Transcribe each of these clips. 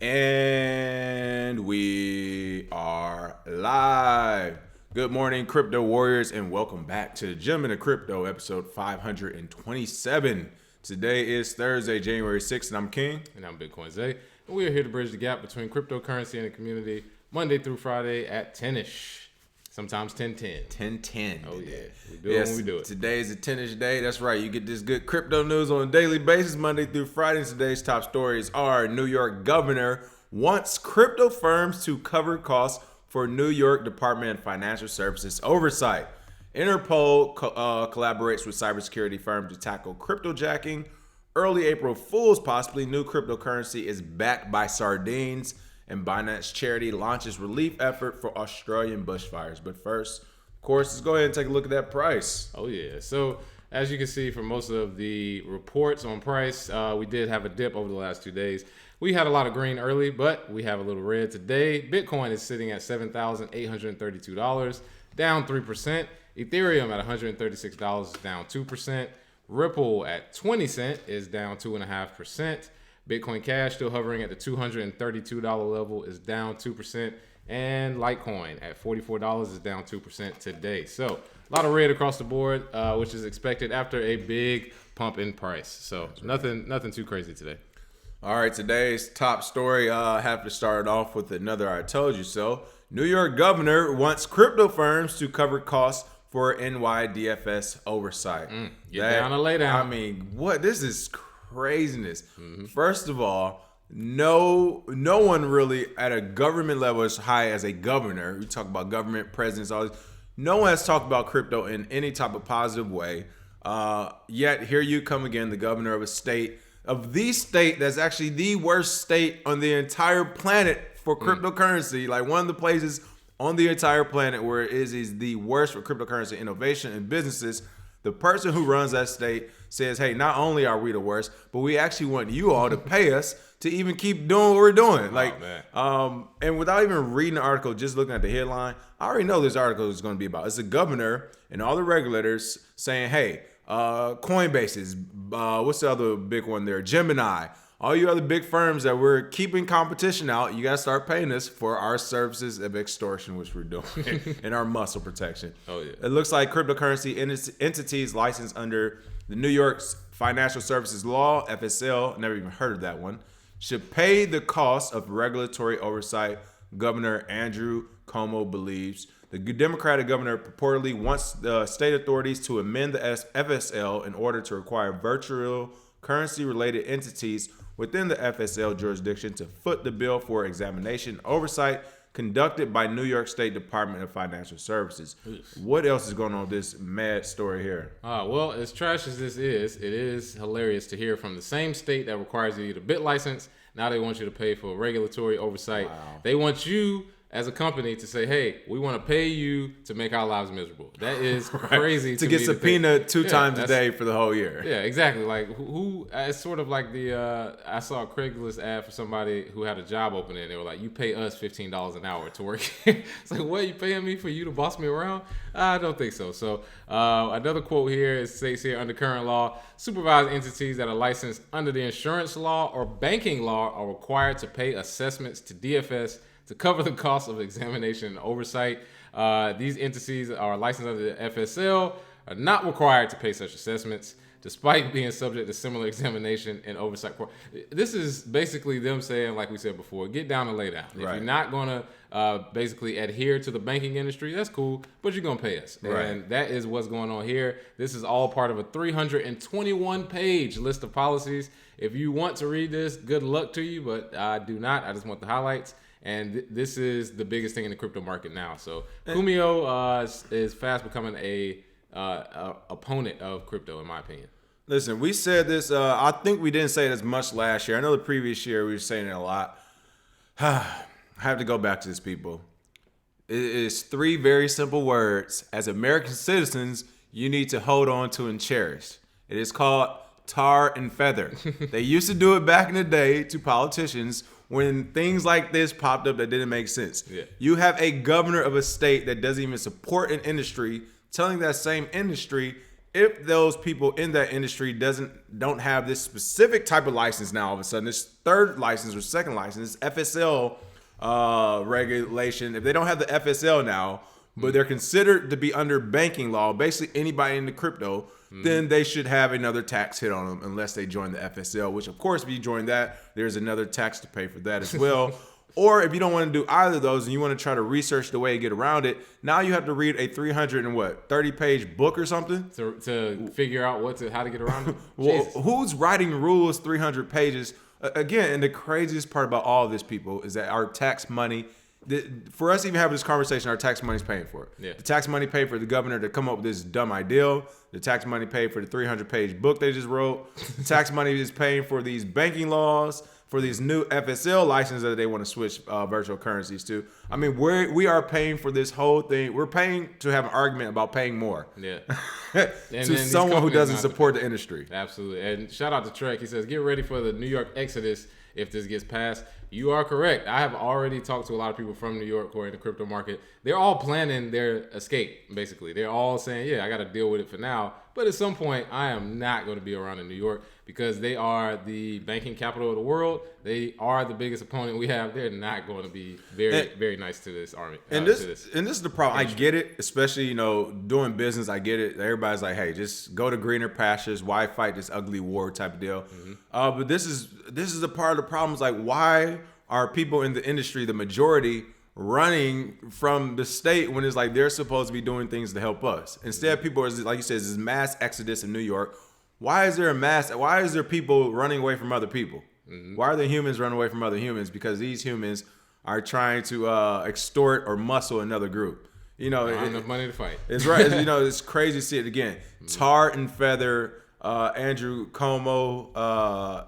And we are live. Good morning, crypto warriors, and welcome back to Gentlemen of Crypto, episode 527. Today is Thursday, January 6th, and I'm King. And I'm Bitcoin Zay. And we are here to bridge the gap between cryptocurrency and the community Monday through Friday at 10-ish. Sometimes 10:10. 10:10. Oh, yeah. We do it when we do it. Today is a 10-ish day. That's right. You get this good crypto news on a daily basis, Monday through Friday. And today's top stories are New York governor wants crypto firms to cover costs for New York Department of Financial Services oversight. Interpol collaborates with cybersecurity firms to tackle cryptojacking. Early April Fools, possibly new cryptocurrency is backed by sardines. And Binance Charity launches relief effort for Australian bushfires. But first, of course, let's go ahead and take a look at that price. Oh, yeah. So, as you can see from most of the reports on price, we did have a dip over the last 2 days. We had a lot of green early, but we have a little red today. Bitcoin is sitting at $7,832, down 3%. Ethereum at $136 is down 2%. Ripple at 20 cents is down 2.5%. Bitcoin Cash still hovering at the $232 level is down 2%. And Litecoin at $44 is down 2% today. So a lot of red across the board, which is expected after a big pump in price. So nothing too crazy today. All right, today's top story, I have to start off with another I told you so. New York governor wants crypto firms to cover costs for NYDFS oversight. Get down and lay down. I mean, what? This is craziness. First of all, no one really at a government level as high as a governor. We talk about government, presidents, all this. No one has talked about crypto in any type of positive way. Yet here you come again, the governor of a state, of the state that's actually the worst state on the entire planet for cryptocurrency. Like one of the places on the entire planet where it is the worst for cryptocurrency innovation and businesses. The person who runs that state says, hey, not only are we the worst, but we actually want you all to pay us to even keep doing what we're doing. And without even reading the article, just looking at the headline, I already know this article is going to be about. It's the governor and all the regulators saying, hey, Coinbase's, what's the other big one there? Gemini. All you other big firms that we're keeping competition out, you got to start paying us for our services of extortion, which we're doing, and our muscle protection. Oh, yeah. It looks like cryptocurrency entities licensed under the New York's Financial Services Law, FSL, never even heard of that one, should pay the cost of regulatory oversight, Governor Andrew Cuomo believes. The Democratic governor purportedly wants the state authorities to amend the FSL in order to require virtual currency-related entities within the FSL jurisdiction to foot the bill for examination oversight conducted by New York State Department of Financial Services. What else is going on with this mad story here? Well, as trash as this is, it is hilarious to hear from the same state that requires you to bit license. Now they want you to pay for regulatory oversight. Wow. They want you as a company to say, hey, we want to pay you to make our lives miserable. That is crazy. To get subpoenaed two times a day for the whole year. Yeah, exactly. Like who it's sort of like I saw a Craigslist ad for somebody who had a job opening. They were like, you pay us $15 an hour to work here. It's like, what, you paying me for you to boss me around? I don't think so. So another quote here, it states here, under current law, supervised entities that are licensed under the insurance law or banking law are required to pay assessments to DFS to cover the cost of examination and oversight. These entities are licensed under the FSL, are not required to pay such assessments, despite being subject to similar examination and oversight. This is basically them saying, like we said before, get down and lay down. If you're not going to basically adhere to the banking industry, that's cool, but you're going to pay us. Right. And that is what's going on here. This is all part of a 321-page list of policies. If you want to read this, good luck to you, but I do not. I just want the highlights. And this is the biggest thing in the crypto market now. So Kumio is fast becoming a opponent of crypto, in my opinion. Listen, we said this. I think we didn't say it as much last year. I know the previous year we were saying it a lot. I have to go back to this, people. It is three very simple words. As American citizens, you need to hold on to and cherish. It is called tar and feather. They used to do it back in the day to politicians when things like this popped up that didn't make sense. Yeah. You have a governor of a state that doesn't even support an industry telling that same industry, if those people in that industry don't have this specific type of license now, all of a sudden, this third license or second license, FSL regulation, if they don't have the FSL now, but they're considered to be under banking law, basically anybody into crypto, then they should have another tax hit on them unless they join the FSL, which of course, if you join that, there's another tax to pay for that as well. Or if you don't want to do either of those and you want to try to research the way to get around it, now you have to read a 30-page book or something to figure out how to get around it. Well, who's writing rules 300 pages? Again, and the craziest part about all of this, people, is that our tax money, for us even having this conversation, our tax money is paying for it. Yeah. The tax money paid for the governor to come up with this dumb ideal. The tax money paid for the 300-page book they just wrote. The tax money is paying for these banking laws, for these new FSL licenses that they want to switch virtual currencies to. I mean, we are paying for this whole thing. We're paying to have an argument about paying more. Yeah. to someone who doesn't support the industry. Absolutely. And shout out to Trek. He says, get ready for the New York exodus if this gets passed. You are correct. I have already talked to a lot of people from New York who are in the crypto market. They're all planning their escape, basically. They're all saying, yeah, I got to deal with it for now. But at some point, I am not going to be around in New York because they are the banking capital of the world. They are the biggest opponent we have. They're not going to be very nice to this army. And this is the problem. I get it, especially, doing business. I get it. Everybody's like, hey, just go to greener pastures. Why fight this ugly war type of deal? But this is a part of the problem. Is like, why are people in the industry, the majority, running from the state when it's like they're supposed to be doing things to help us? Instead, people are, like you said, this mass exodus in New York. Why is there people running away from other people? Why are the humans running away from other humans? Because these humans are trying to extort or muscle another group. Not enough money to fight. It's right. It's crazy to see it again. Tar and feather, Andrew Cuomo.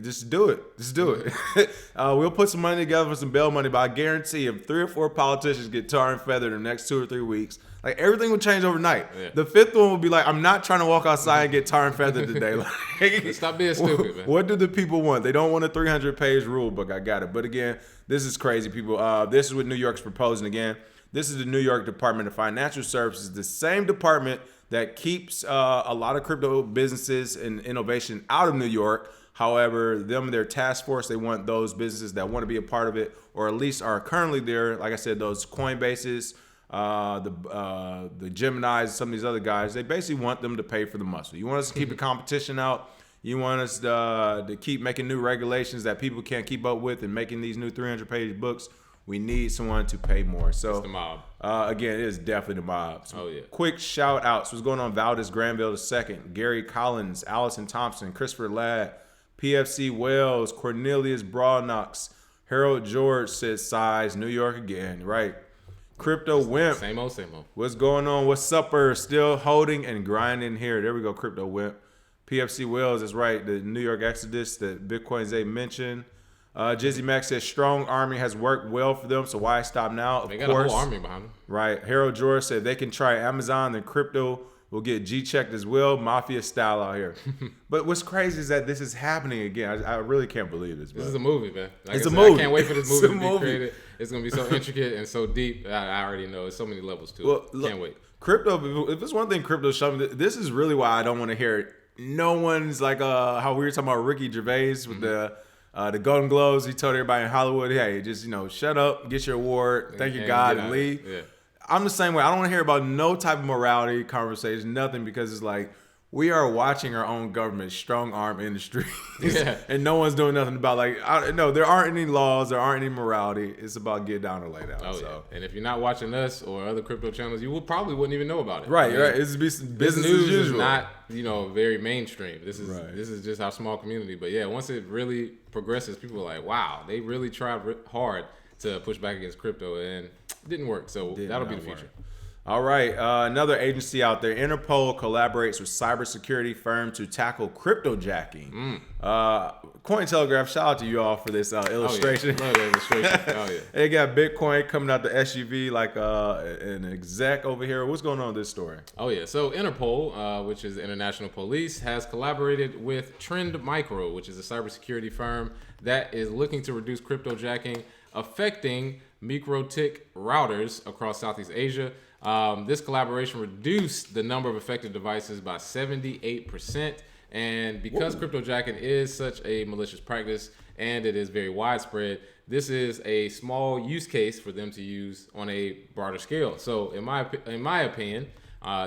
Just do it. Just do it. We'll put some money together for some bail money, but I guarantee if 3 or 4 politicians get tar and feathered in the next 2 or 3 weeks, like everything will change overnight. Yeah. The 5th one will be like, I'm not trying to walk outside and get tar and feathered today. Like, stop being stupid, man. What do the people want? They don't want a 300-page rule book. I got it. But again, this is crazy, people. This is what New York's proposing again. This is the New York Department of Financial Services, the same department that keeps a lot of crypto businesses and innovation out of New York. However, their task force, they want those businesses that want to be a part of it, or at least are currently there. Like I said, those Coinbases, the Geminis, some of these other guys, they basically want them to pay for the muscle. You want us to keep the competition out. You want us to keep making new regulations that people can't keep up with and making these new 300-page books. We need someone to pay more. So it's the mob. Again, it is definitely the mob. So yeah. Quick shout outs. What's going on? Valdez Granville II, Gary Collins, Allison Thompson, Christopher Ladd, PFC Wells, Cornelius Broadnox, Harold George says size, New York again, right? Crypto Wimp. Same old. What's going on? What's upper? Still holding and grinding here. There we go, Crypto Wimp. PFC Wells is right. The New York Exodus that Bitcoin Zay mentioned. Jizzy Max says strong army has worked well for them, so why stop now? They got a whole army behind them. Right. Harold George said they can try Amazon, then crypto will get G-checked as well, mafia style out here. But what's crazy is that this is happening again. I really can't believe this. This is a movie, man. It's a movie. I can't wait for this movie to be created. It's going to be so intricate and so deep. I already know. There's so many levels to it. Look, can't wait. Crypto, if it's one thing crypto showing me, this is really why I don't want to hear it. No one's like how we were talking about Ricky Gervais with the Golden Globes. He told everybody in Hollywood, hey, just, shut up, get your award, thank you God, and leave. Yeah. I'm the same way. I don't want to hear about no type of morality conversation, nothing, because it's like we are watching our own government strong arm industry, and no one's doing nothing about no. There aren't any laws, there aren't any morality. It's about get down or lay down. Yeah. And if you're not watching us or other crypto channels, you probably wouldn't even know about it. Right. It's business news as usual. Is not very mainstream. This is just our small community. But yeah, once it really progresses, people are like, wow, they really tried hard to push back against crypto and it didn't work. So that'll be the future. All right. Another agency out there, Interpol, collaborates with cybersecurity firm to tackle cryptojacking. Cointelegraph, shout out to you all for this illustration. Oh, yeah. Love the illustration. Oh, yeah. They got Bitcoin coming out the SUV like an exec over here. What's going on with this story? Oh, yeah. So Interpol, which is International Police, has collaborated with Trend Micro, which is a cybersecurity firm that is looking to reduce cryptojacking affecting MikroTik routers across Southeast Asia. This collaboration reduced the number of affected devices by 78%. And because cryptojacking is such a malicious practice and it is very widespread, this is a small use case for them to use on a broader scale. So in my opinion,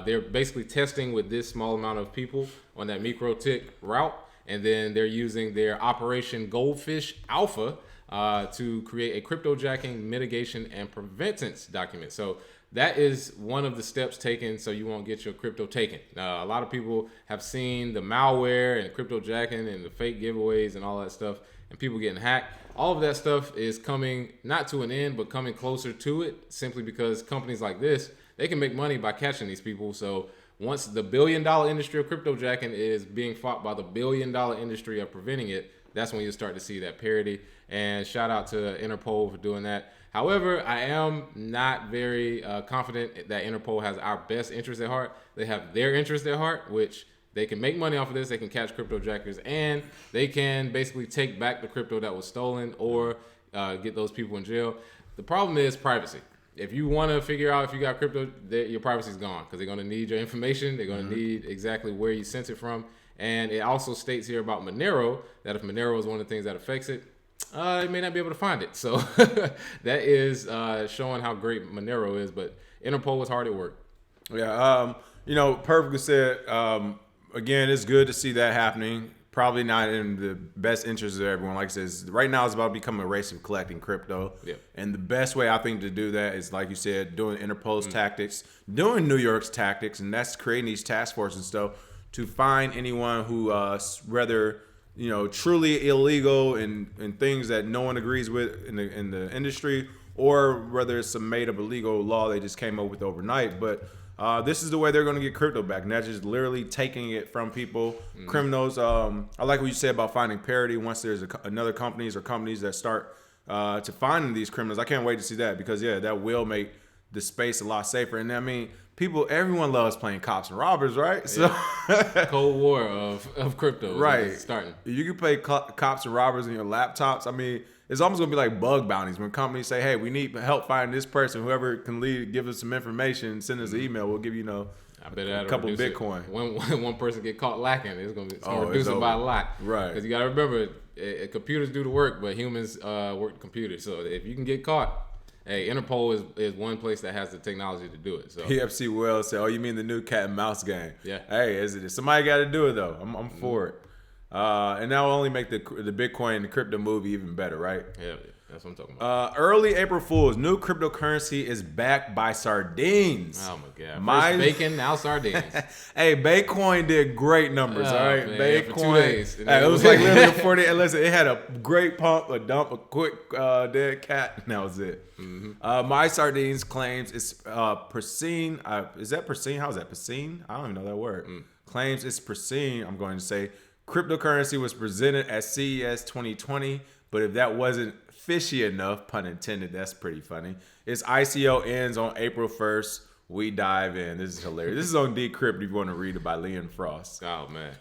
they're basically testing with this small amount of people on that micro tick route, and then they're using their Operation Goldfish Alpha to create a cryptojacking mitigation and preventance document. So that is one of the steps taken so you won't get your crypto taken. A lot of people have seen the malware and cryptojacking and the fake giveaways and all that stuff, and people getting hacked. All of that stuff is coming not to an end, but coming closer to it, simply because companies like this, they can make money by catching these people. So once the billion-dollar industry of cryptojacking is being fought by the billion-dollar industry of preventing it, that's when you start to see that parity. And shout out to Interpol for doing that. However, I am not very confident that Interpol has our best interest at heart. They have their interest at heart, which they can make money off of this. They can catch cryptojackers, and they can basically take back the crypto that was stolen or get those people in jail. The problem is privacy. If you want to figure out if you got crypto, your privacy is gone, because they're going to need your information. They're going to need exactly where you sent it from. And it also states here about Monero that if Monero is one of the things that affects it, they may not be able to find it. So that is showing how great Monero is. But Interpol was hard at work. Yeah, perfectly said. Again, it's good to see that happening. Probably not in the best interest of everyone. Like I said, right now it's about to become a race of collecting crypto. Yeah. And the best way I think to do that is, like you said, doing Interpol's tactics, doing New York's tactics, and that's creating these task forces and stuff to find anyone who rather truly illegal and things that no one agrees with in the industry, or whether it's some made up illegal law they just came up with overnight. But this is the way they're going to get crypto back, and that's just literally taking it from people, criminals. I like what you said about finding parity. Once there's another companies that start to finding these criminals, I can't wait to see that, because that will make the space a lot safer. And I mean, everyone loves playing cops and robbers, right? So Cold War of crypto, right? Starting. You can play cops and robbers in your laptops. I mean, it's almost gonna be like bug bounties when companies say, "Hey, we need help finding this person. Whoever can give us some information, send us an email. We'll give you, I bet a couple Bitcoin." When one person get caught lacking, it's gonna reduce it by a lot, right? Because you gotta remember, computers do the work, but humans work the computers. So if you can get caught, hey, Interpol is one place that has the technology to do it. So PFC Wells said, "Oh, you mean the new cat and mouse game?" Yeah. Hey, somebody got to do it though. I'm for it. And that will only make the Bitcoin and the crypto movie even better, right? Yeah, that's what I'm talking about. Early April Fools. New cryptocurrency is backed by sardines. Oh my God! First bacon, now sardines. Hey, Bitcoin did great numbers. All right, man, Bitcoin. for 2 days. Hey, it was like literally a 40. And listen, it had a great pump, a dump, a quick dead cat, and that was it. My Sardines claims it's pristine. Is that pristine? How is that pristine? I don't even know that word. Claims it's pristine. I'm going to say cryptocurrency was presented at CES 2020, but if that wasn't fishy enough, pun intended, that's pretty funny. Its ICO ends on April 1st. We dive in. This is hilarious. This is on Decrypt if you want to read it by Leon Frost. Oh man.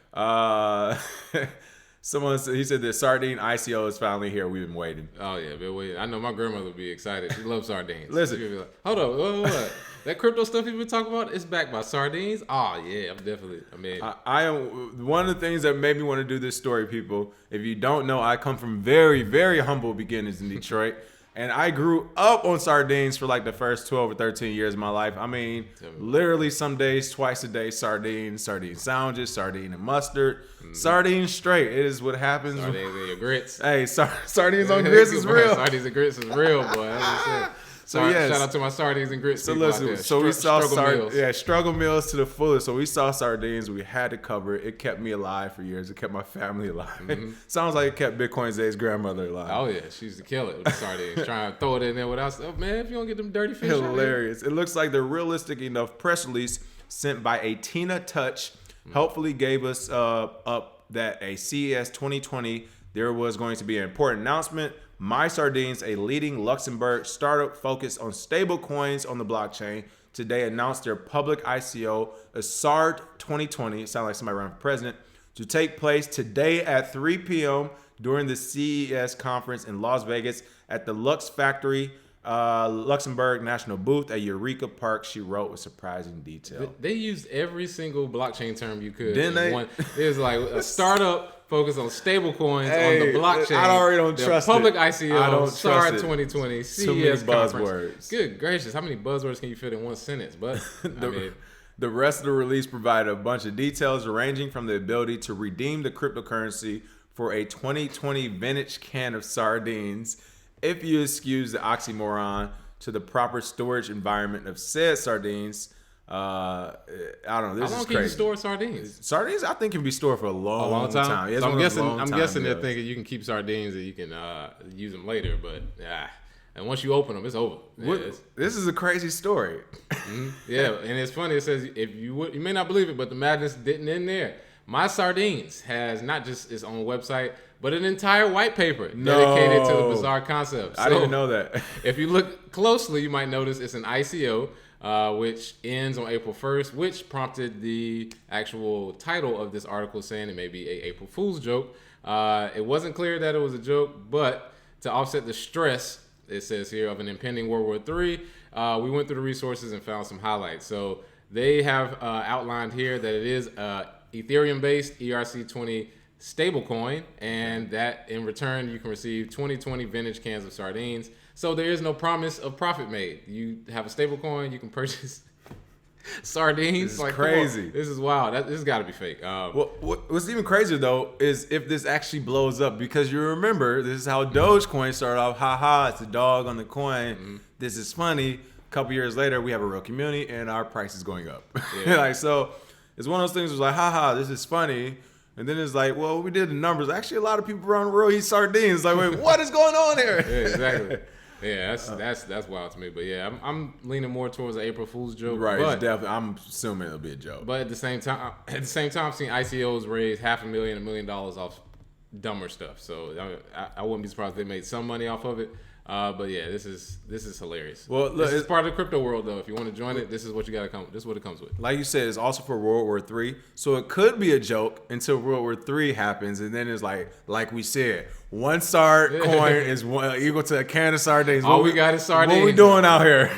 He said the sardine ICO is finally here. We've been waiting. Oh yeah, been waiting. I know my grandmother would be excited. She loves sardines. Listen, she'd be like, hold on, what? That crypto stuff you've been talking about is backed by sardines. Oh yeah, I'm definitely. I am one of the things that made me want to do this story, people. If you don't know, I come from very, very humble beginnings in Detroit. And I grew up on sardines for like the first 12 or 13 years of my life. I mean, literally some days, twice a day, sardine sandwiches, sardine and mustard, sardines straight. It is what happens. Sardines and your grits. Hey, sardines on grits is real. Sardines and grits is real, boy. That's what I said. So yes. Shout out to my sardines and grits. So listen, we saw struggle meals to the fullest. So we saw sardines. We had to cover it. It kept me alive for years. It kept my family alive. Sounds like it kept Bitcoin's Dave's grandmother alive. Oh yeah, she used to kill it with the sardines, trying to throw it in there without stuff. Man, if you don't get them dirty fish. Hilarious. It looks like the realistic enough press release sent by a Tina Touch hopefully gave us up that a CES 2020 there was going to be an important announcement. My Sardines, a leading Luxembourg startup focused on stable coins on the blockchain, today announced their public ICO, a SARD 2020, it sounds like somebody running for president, to take place today at 3 p.m. during the CES conference in Las Vegas at the Lux Factory Luxembourg National Booth at Eureka Park, she wrote with surprising detail. They used every single blockchain term you could. Didn't they? There's like a startup focused on stable coins on the blockchain. I already don't trust public it. ICO, I don't SAR trust it. 2020, CES Too many conference. buzzwords. Good gracious, how many buzzwords can you fit in one sentence? But The rest of the release provided a bunch of details ranging from the ability to redeem the cryptocurrency for a 2020 vintage can of sardines if you excuse the oxymoron to the proper storage environment of said sardines. I don't know. This how long is can crazy. you store sardines? Sardines, I think, can be stored for a long time. So I'm guessing they're deals. thinking you can keep sardines and you can use them later, but and once you open them, it's over. This is a crazy story. Yeah, and it's funny. It says you may not believe it, but the madness didn't end there. My Sardines has not just its own website, but an entire white paper dedicated to the bizarre concept. So I didn't know that. If you look closely, you might notice it's an ICO, which ends on April 1st, which prompted the actual title of this article saying it may be a April Fool's joke. It wasn't clear that it was a joke, but to offset the stress, it says here, of an impending World War III, we went through the resources and found some highlights. So they have outlined here that it is Ethereum-based ERC20 stablecoin, and that in return you can receive 2020 vintage cans of sardines. So there is no promise of profit made. You have a stablecoin, you can purchase sardines. This is crazy. This is wild. This has got to be fake. What's even crazier though is if this actually blows up, because you remember this is how Dogecoin started off. Ha, it's a dog on the coin. Mm-hmm. This is funny. A couple years later, we have a real community and our price is going up. Yeah. So it's one of those things. It was like, ha, this is funny. And then it's like, well, we did the numbers. Actually, a lot of people around the world eat sardines. Like, wait, what is going on here? Yeah, exactly. Yeah, that's wild to me. But yeah, I'm leaning more towards an April Fool's joke. Right, but, it's definitely. I'm assuming it'll be a joke. But at the same time, I've seen ICOs raise $500,000, $1 million off dumber stuff. So I wouldn't be surprised if they made some money off of it. But yeah, this is hilarious. Well, look, this is part of the crypto world, though. If you want to join it, this is what you got to come. This is what it comes with. Like you said, it's also for World War III, so it could be a joke until World War III happens, and then it's like we said, one sard coin is equal to a can of sardines. All we got is sardines. What we doing out here?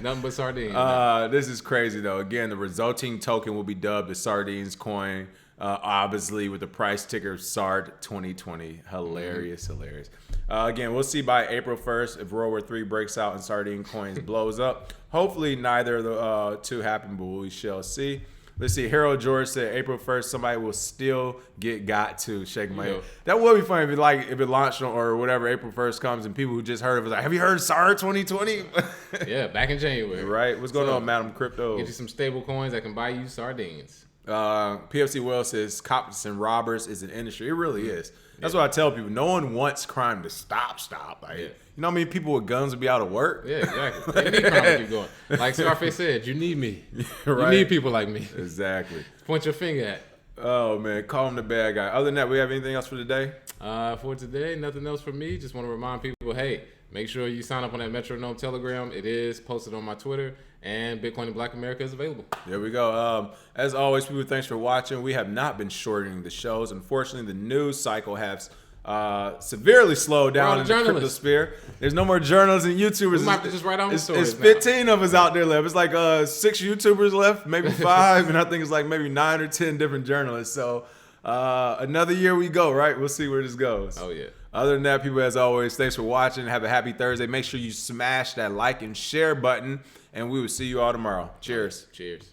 Nothing but sardines. This is crazy though. Again, the resulting token will be dubbed the Sardines coin. Obviously with the price ticker SARD 2020. Hilarious. Again, we'll see by April 1st if World War III breaks out and sardine coins blows up. Hopefully neither of the two happen, but we shall see. Let's see. Harold George said April 1st somebody will still got to. Shake my head. That would be funny if it launched on, or whatever, April 1st comes and people who just heard of it like, have you heard of SARD 2020? Yeah, back in January. Right. What's going on, Madam Crypto? Get you some stable coins that can buy you sardines. PFC Wells says cops and robbers is an industry. It really is. That's what I tell people. No one wants crime to stop. Like, you know how many people with guns would be out of work? Yeah, exactly. They need crime to keep going. Like Scarface said, you need me. Right. You need people like me. Exactly. Point your finger at. Oh, man. Call him the bad guy. Other than that, we have anything else for today? For today, nothing else for me. Just want to remind people, hey, make sure you sign up on that Metronome Telegram. It is posted on my Twitter. And Bitcoin in Black America is available. There we go. As always, people, thanks for watching. We have not been shortening the shows. Unfortunately, the news cycle has severely slowed down in the crypto sphere. There's no more journalists and YouTubers. We might have to just write on the stories. It's 15 of us out there left. It's like 6 YouTubers left, maybe 5, and I think it's like maybe 9 or 10 different journalists. So another year we go, right? We'll see where this goes. Oh, yeah. Other than that, people, as always, thanks for watching. Have a happy Thursday. Make sure you smash that like and share button, and we will see you all tomorrow. Cheers. Cheers.